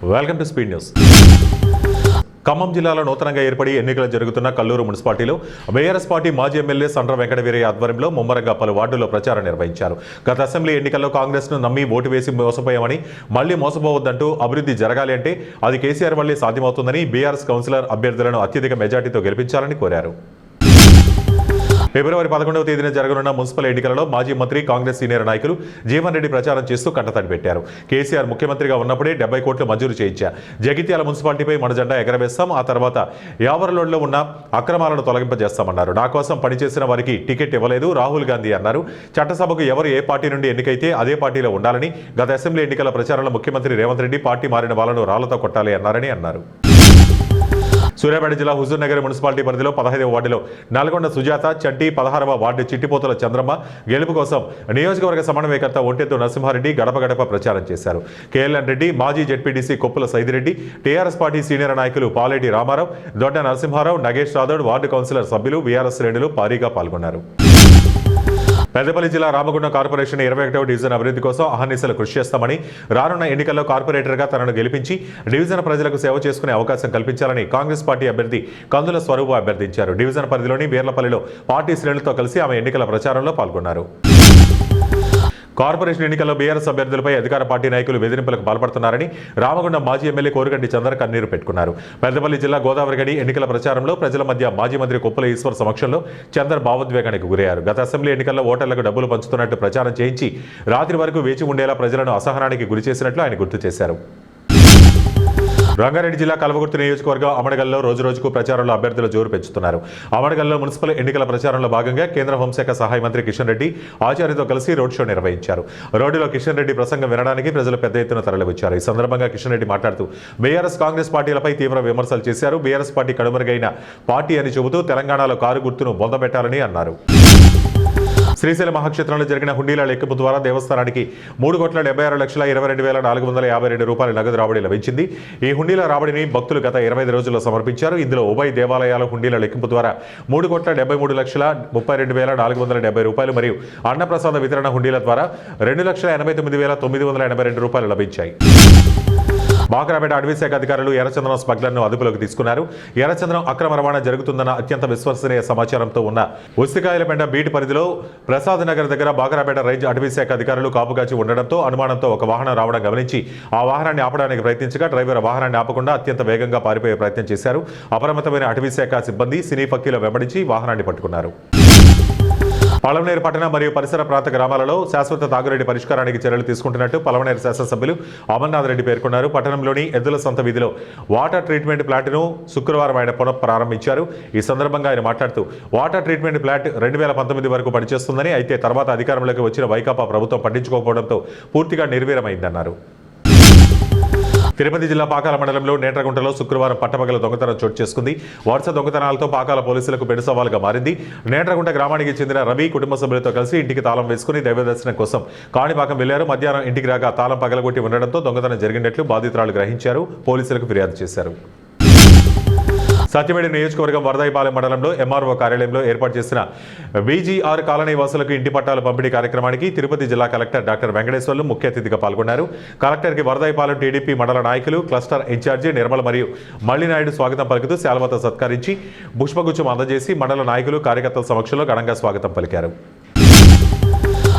Welcome to speed news. Khammam జిల్లాలో నూతనంగా ఏర్పడి ఎన్నికలు జరుగుతున్న కల్లూరు మున్సిపాలిటీలో బీఆర్ఎస్ పార్టీ మాజీ ఎమ్మెల్యే సండ్ర వెంకటవీరయ్య ఆధ్వర్యంలో ముమ్మరంగా పలు వార్డుల్లో ప్రచారం నిర్వహించారు. గత అసెంబ్లీ ఎన్నికల్లో కాంగ్రెస్ను నమ్మి ఓటు వేసి మోసపోయామని, మళ్లీ మోసపోవద్దంటూ అభివృద్ధి జరగాలి అంటే అది కేసీఆర్ వల్లే సాధ్యమవుతుందని బీఆర్ఎస్ కౌన్సిలర్ అభ్యర్థులను అత్యధిక మెజార్టీతో గెలిపించాలని కోరారు. ఫిబ్రవరి 11వ తేదీన జరగనున్న మున్సిపల్ ఎన్నికలలో మాజీ మంత్రి కాంగ్రెస్ సీనియర్ నాయకులు జీవన్ రెడ్డి ప్రచారం చేస్తూ కంటతడి పెట్టారు. కేసీఆర్ ముఖ్యమంత్రిగా ఉన్నప్పుడే 70 కోట్లు మంజూరు చేయించా, జగిత్యాల మున్సిపాలిటీపై మన జెండా ఎగరవేస్తాం, ఆ తర్వాత యావరలోడ్లో ఉన్న అక్రమాలను తొలగింపజేస్తామన్నారు. నా కోసం పనిచేసిన వారికి టికెట్ ఇవ్వలేదు రాహుల్ గాంధీ అన్నారు. చట్టసభకు ఎవరు ఏ పార్టీ నుండి ఎన్నికైతే అదే పార్టీలో ఉండాలని, గత అసెంబ్లీ ఎన్నికల ప్రచారంలో ముఖ్యమంత్రి రేవంత్ రెడ్డి పార్టీ మారిన వాళ్లను రాళ్లతో కొట్టాలి అన్నారని అన్నారు. సూర్యాపేట జిల్లా హుజూర్ నగర్ మున్సిపాలిటీ పరిధిలో 15వ వార్డులో నల్గొండ సుజాత చంటి, 16వ వార్డు చిట్టిపోతుల చంద్రమ్మ గెలుపు కోసం నియోజకవర్గ సమన్వయకర్త ఒంటెత్తు నరసింహారెడ్డి గడప గడప ప్రచారం చేశారు. కేఎల్ఎన్ రెడ్డి, మాజీ ZPTC Koppula Saidireddy, TRS party senior నాయకులు పాలేటి రామారావు, దొడ్డ నరసింహారావు, నగేష్ రాథోడ్, వార్డు కౌన్సిలర్ సభ్యులు, బీఆర్ఎస్ శ్రేణులు భారీగా పాల్గొన్నారు. పెద్దపల్లి జిల్లా రామగుండం కార్పొరేషన్ 21వ డివిజన్ అభివృద్ధి కోసం అహర్నిశలు కృషి చేస్తామని, రానున్న ఎన్నికల్లో కార్పొరేటర్గా తనను గెలిపించి డివిజన్ ప్రజలకు సేవ చేసుకునే అవకాశం కల్పించాలని కాంగ్రెస్ పార్టీ అభ్యర్థి కందుల స్వరూప అభ్యర్థించారు. డివిజన్ పరిధిలోని బీర్లపల్లిలో పార్టీ శ్రేణులతో కలిసి ఆమె ఎన్నికల ప్రచారంలో పాల్గొన్నారు. కార్పొరేషన్ ఎన్నికల్లో బీఆర్ఎస్ అభ్యర్థులపై అధికార పార్టీ నాయకులు బెదిరింపులకు పాల్పడుతున్నారని రామగుండం మాజీ ఎమ్మెల్యే కోరుగంటి చంద్ర కన్నీరు పెట్టుకున్నారు. పెద్దపల్లి జిల్లా గోదావరిగడి ఎన్నికల ప్రచారంలో ప్రజల మధ్య మాజీ మంత్రి కొప్పుల ఈశ్వర్ సమక్షంలో చంద్ర భావోద్వేగానికి గురయ్యారు. గత అసెంబ్లీ ఎన్నికల్లో ఓటర్లకు డబ్బులు పంచుతున్నట్టు ప్రచారం చేయించి రాత్రి వరకు వేచి ఉండేలా ప్రజలను అసహనానికి గురి చేసినట్లు ఆయన గుర్తు చేశారు. రంగారెడ్డి జిల్లా కల్వకుర్తి నియోజకవర్గం అమడగల్లో రోజురోజుకు ప్రచారంలో అభ్యర్థుల జోరు పెంచుతున్నారు. అమడగల్లో మున్సిపల్ ఎన్నికల ప్రచారంలో భాగంగా కేంద్ర హోంశాఖ సహాయ మంత్రి కిషన్ రెడ్డి ఆచార్యతో కలిసి రోడ్ షో నిర్వహించారు. రోడ్డులో కిషన్ రెడ్డి ప్రసంగం వినడానికి ప్రజలు పెద్ద ఎత్తున తరలివచ్చారు. ఈ సందర్భంగా కిషన్ రెడ్డి మాట్లాడుతూ బీఆర్ఎస్ కాంగ్రెస్ పార్టీలపై తీవ్ర విమర్శలు చేశారు. బీఆర్ఎస్ పార్టీ కనుమరుగైన పార్టీ అని చెబుతూ తెలంగాణలో కారు గుర్తును బొందబెట్టాలని అన్నారు. శ్రీశైల మహాక్షేత్రంలో జరిగిన హుండీల లెక్కింపు ద్వారా దేవస్థానానికి 3,76,22,452 రూపాయల నగదు రాబడి లభించింది. ఈ హుండీల రాబడిని భక్తులు గత 25 రోజుల్లో సమర్పించారు. ఇందులో ఉభయ దేవాలయాల హుండీల లెక్కింపు ద్వారా 3,73,32,470 రూపాయలు మరియు అన్నప్రసాద వితరణ హుండీల ద్వారా 2,89,982 రూపాయలు లభించాయి. బాక్రాపేట అటవీశాఖ అధికారులు ఎర్రచందనం స్మగ్లర్ను అదుపులోకి తీసుకున్నారు. ఎర్రచందనం అక్రమ రవాణా జరుగుతుందన్న అత్యంత విశ్వసనీయ సమాచారంతో ఉన్న ఉస్తికాయలపేట బీట్ పరిధిలో ప్రసాద్ నగర్ దగ్గర బాక్రాపేట రేంజ్ అటవీశాఖ అధికారులు కాపుగాచి ఉండడంతో అనుమానంతో ఒక వాహనం రావడం గమనించి ఆ వాహనాన్ని ఆపడానికి ప్రయత్నించగా డ్రైవర్ వాహనాన్ని ఆపకుండా అత్యంత వేగంగా పారిపోయే ప్రయత్నం చేశారు. అప్రమత్తమైన అటవీశాఖ సిబ్బంది సినీ ఫక్కీలో వెంబడించి వాహనాన్ని పట్టుకున్నారు. పలమనేరు పట్టణ మరియు పరిసర ప్రాంత గ్రామాలలో శాశ్వత తాగునీటి పరిష్కారానికి చర్యలు తీసుకుంటున్నట్టు పలమనేరు శాసనసభ్యులు అమర్నాథ్ రెడ్డి పేర్కొన్నారు. పట్టణంలోని ఎద్దుల సంత వీధిలో వాటర్ ట్రీట్మెంట్ ప్లాంట్ను శుక్రవారం ఆయన పునఃప్రారంభించారు. ఈ సందర్భంగా ఆయన మాట్లాడుతూ వాటర్ ట్రీట్మెంట్ ప్లాంట్ 2019 వరకు పనిచేస్తుందని, అయితే తర్వాత అధికారంలోకి వచ్చిన వైకాపా ప్రభుత్వం పట్టించుకోకపోవడంతో పూర్తిగా నిర్వీర్యమైందన్నారు. తిరుపతి జిల్లా పాకాల మండలంలో నేట్రగుంటలో శుక్రవారం పట్టపగల దొంగతనం చోటు చేసుకుంది. వరుస దొంగతనాలతో పాకాల పోలీసులకు పెను సవాలుగా మారింది. నేట్రగుంట గ్రామానికి చెందిన రవి కుటుంబ సభ్యులతో కలిసి ఇంటికి తాళం వేసుకుని దైవదర్శనం కోసం కాణిపాకం వెళ్లారు. మధ్యాహ్నం ఇంటికి రాగా తాళం పగలగొట్టి ఉండడంతో దొంగతనం జరిగినట్లు బాధితురాలు గ్రహించారు. పోలీసులకు ఫిర్యాదు చేశారు. సత్యవేడి నియోజకవర్గం వరదాయిపాలెం మండలంలో ఎంఆర్ఓ కార్యాలయంలో ఏర్పాటు చేసిన బీజీఆర్ కాలనీ వాసులకు ఇంటి పట్టాల పంపిణీ కార్యక్రమానికి తిరుపతి జిల్లా కలెక్టర్ డాక్టర్ వెంకటేశ్వర్లు ముఖ్య అతిథిగా పాల్గొన్నారు. కలెక్టర్కి వరదాయిపాలెం టీడీపీ మండల నాయకులు, క్లస్టర్ ఇన్ఛార్జి నిర్మల మరియు మల్లినాయుడు స్వాగతం పలుకుతూ శాల్వాతో సత్కరించి పుష్పగుచ్చం అందజేసి మండల నాయకులు, కార్యకర్తల సమక్షంలో ఘనంగా స్వాగతం పలికారు.